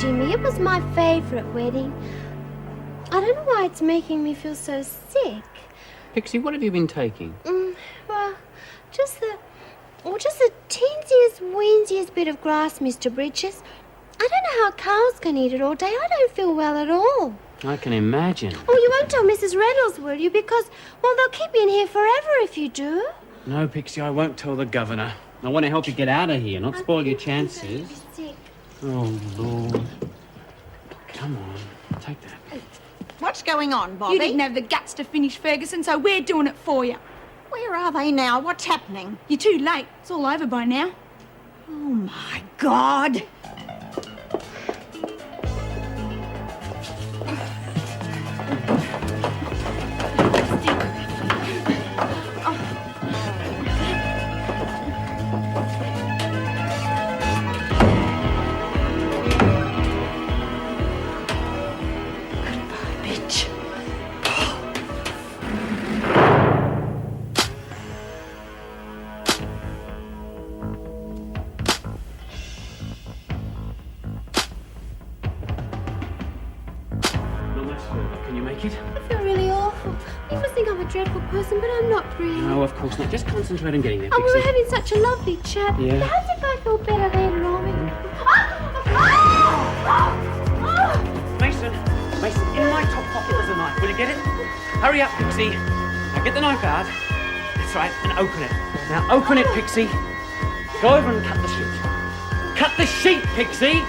Jimmy. It was my favourite wedding. I don't know why it's making me feel so sick. Pixie, what have you been taking? Well, just the teensiest, weensiest bit of grass, Mr. Bridges. I don't know how cows can eat it all day. I don't feel well at all. I can imagine. Oh, you won't tell Mrs. Reynolds, will you? Because, well, they'll keep you in here forever if you do. No, Pixie, I won't tell the governor. I want to help you get out of here, not spoil your chances. Oh, Lord. Come on, take that. What's going on, Bobby? You didn't have the guts to finish Ferguson, so we're doing it for you. Where are they now? What's happening? You're too late. It's all over by now. Oh, my God. Can you make it? I feel really awful. You must think I'm a dreadful person, but I'm not really. No, of course not. Just concentrate on getting there, Oh, we Pixie. were having such a lovely chat. Yeah. Perhaps if I feel better later on. Mason, in my top pocket there's a knife. Will you get it? Hurry up, Pixie. Now get the knife out. That's right, and open it. Now open it, Pixie. Go over and cut the sheet. Cut the sheet, Pixie!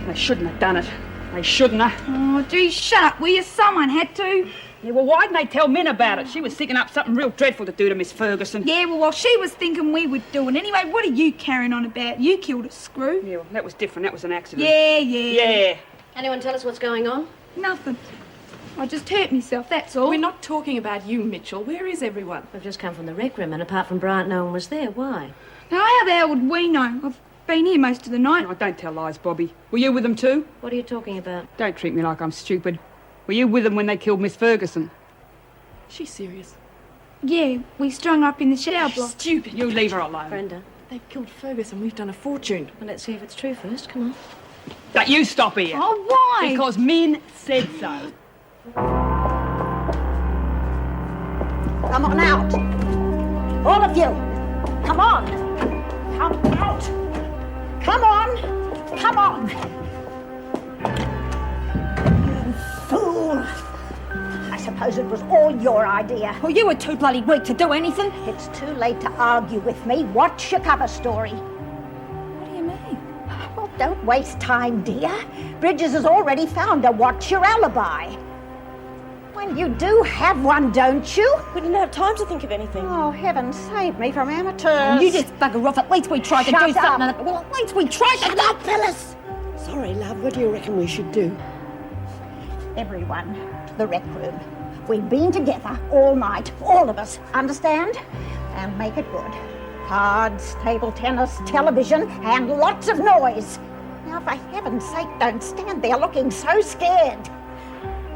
They shouldn't have done it. They shouldn't have. Oh, gee, shut up, will you? Someone had to. Yeah, well, why didn't they tell Min about it? She was thinking up something real dreadful to do to Miss Ferguson. Yeah, well, while she was thinking we would do it. Anyway, what are you carrying on about? You killed a screw. Yeah, well, that was different. That was an accident. Yeah. Yeah. Anyone tell us what's going on? Nothing. I just hurt myself, that's all. We're not talking about you, Mitchell. Where is everyone? We've just come from the rec room, and apart from Bryant, no one was there. Why? Now, how the hell would we know? I've been here most of the night. No, don't tell lies, Bobby. Were you with them too? What are you talking about? Don't treat me like I'm stupid. Were you with them when they killed Miss Ferguson? She's serious. Yeah, we strung her up in the shower block. Stupid. You leave her alone. Brenda, They've killed Ferguson. We've done a fortune. well, let's see if it's true first. Come on. But you stop here. Oh, why? Because Min said so. Come on out. All of you. Come on. Come out. Come on. Come on. You fool. I suppose it was all your idea. Well, you were too bloody weak to do anything. It's too late to argue with me. What's your cover story? What do you mean? Well, don't waste time, dear. Bridges has already found a what's your alibi. Well, you do have one, don't you? We didn't have time to think of anything. Oh, heaven save me from amateurs. You just bugger off. At least we tried to do Shut something. up. Well, at least we tried to... Shut up, Phyllis! Sorry, love, what do you reckon we should do? Everyone, to the rec room. We've been together all night, all of us, understand? And make it good. Cards, table tennis, television, and lots of noise. Now, for heaven's sake, don't stand there looking so scared.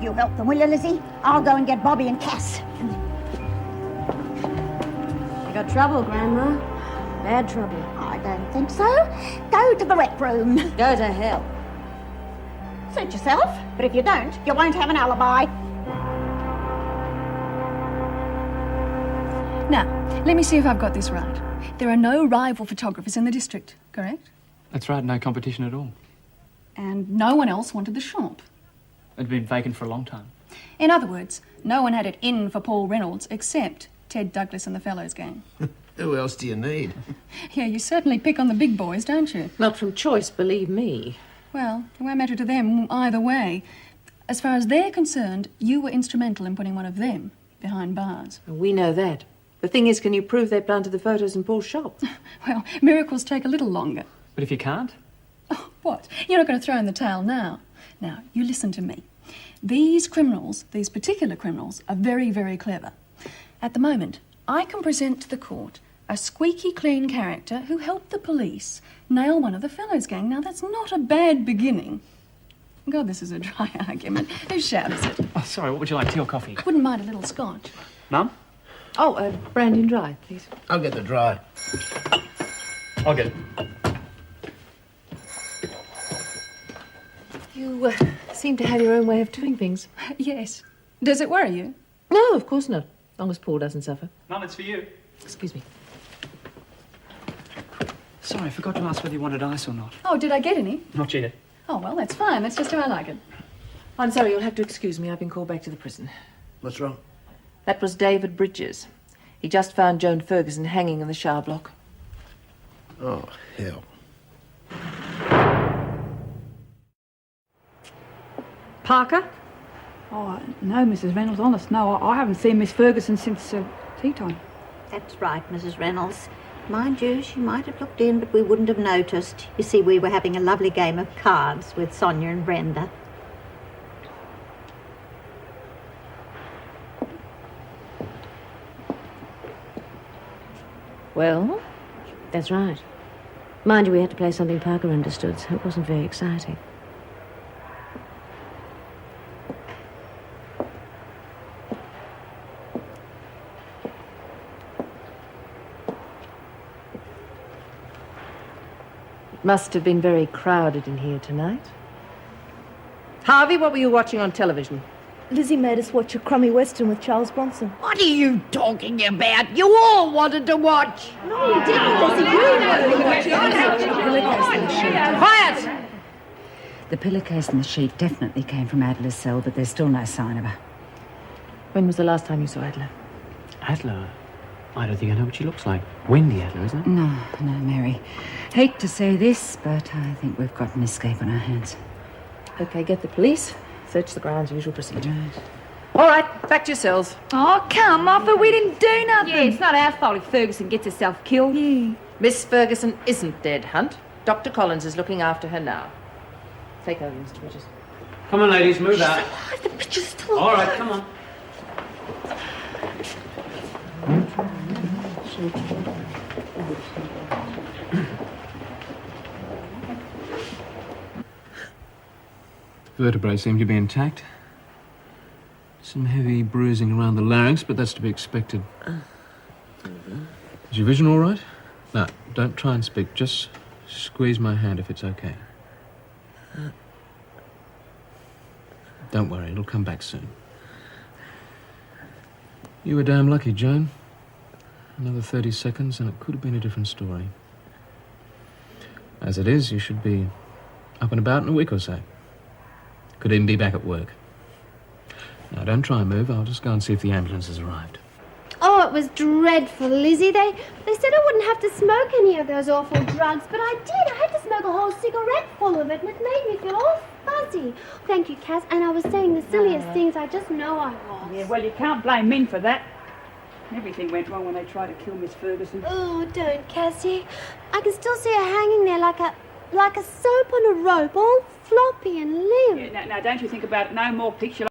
You help them, will you, Lizzie? I'll go and get Bobby and Cass. You got trouble, Grandma. Bad trouble. I don't think so. Go to the rec room. Go to hell. Suit yourself, but if you don't, you won't have an alibi. Now, let me see if I've got this right. There are no rival photographers in the district, correct? That's right, no competition at all. And no one else wanted the shop. It'd been vacant for a long time. In other words, no one had it in for Paul Reynolds except Ted Douglas and the Fellows gang. Who else do you need? Yeah, you certainly pick on the big boys, don't you? Not from choice, believe me. Well, it won't matter to them either way. As far as they're concerned, you were instrumental in putting one of them behind bars. We know that. The thing is, can you prove they planted the photos in Paul's shop? Well, miracles take a little longer. But if you can't? Oh, what? You're not going to throw in the towel now. Now, you listen to me. These criminals, these particular criminals, are very, very clever. At the moment, I can present to the court a squeaky clean character who helped the police nail one of the Fellows gang. Now, that's not a bad beginning. God, this is a dry argument. Whose shout is it? Oh, sorry, what would you like, tea or coffee? Wouldn't mind a little scotch. Mum? Oh, brandy and dry, please. I'll get the dry. I'll get it. You seem to have your own way of doing things. Yes. Does it worry you? No, of course not. As long as Paul doesn't suffer. Mum, it's for you. Excuse me. Sorry, I forgot to ask whether you wanted ice or not. Oh, did I get any? Not yet. Oh, well, that's fine. That's just how I like it. I'm sorry, you'll have to excuse me. I've been called back to the prison. What's wrong? That was David Bridges. He just found Joan Ferguson hanging in the shower block. Oh, hell. Parker? Oh, no, Mrs. Reynolds, honest, no. I haven't seen Miss Ferguson since tea time. That's right, Mrs. Reynolds. Mind you, she might have looked in, but we wouldn't have noticed. You see, we were having a lovely game of cards with Sonia and Brenda. Well? That's right. Mind you, we had to play something Parker understood, so it wasn't very exciting. It must have been very crowded in here tonight. Harvey, what were you watching on television? Lizzie made us watch a crummy western with Charles Bronson. What are you talking about? You all wanted to watch. No, we didn't, Quiet! The pillowcase and the sheet definitely came from Adler's cell, but there's still no sign of her. When was the last time you saw Adler? Adler? I don't think I know what she looks like. Wendy Adler, isn't it? No, Mary. Hate to say this, but I think we've got an escape on our hands. Okay, get the police. Search the grounds, usual procedure. Right. All right, back to your cells. Oh, come off it. We didn't do nothing. Yeah, it's not our fault if Ferguson gets herself killed. Yeah. Miss Ferguson isn't dead, Hunt. Dr. Collins is looking after her now. Take over, Mr. Bridges. Come on, ladies, move out. The picture's still All right, come on. Vertebrae seem to be intact. Some heavy bruising around the larynx, but that's to be expected. Is your vision all right? No, don't try and speak. Just squeeze my hand if it's okay. Don't worry, it'll come back soon. You were damn lucky, Joan. Another 30 seconds and it could have been a different story. As it is, you should be up and about in a week or so. Could even be back at work. Now, don't try and move. I'll just go and see if the ambulance has arrived. Oh, it was dreadful, Lizzie. They said I wouldn't have to smoke any of those awful drugs, but I did. I had to smoke a whole cigarette full of it, and it made me feel all fuzzy. Thank you, Cass. And I was saying the silliest things. I just know I was. Yeah, well, you can't blame Min for that. Everything went wrong when they tried to kill Miss Ferguson. Oh, don't, Cassie. I can still see her hanging there like a soap on a rope, all floppy and limp. Yeah, now, don't you think about it. No more picture.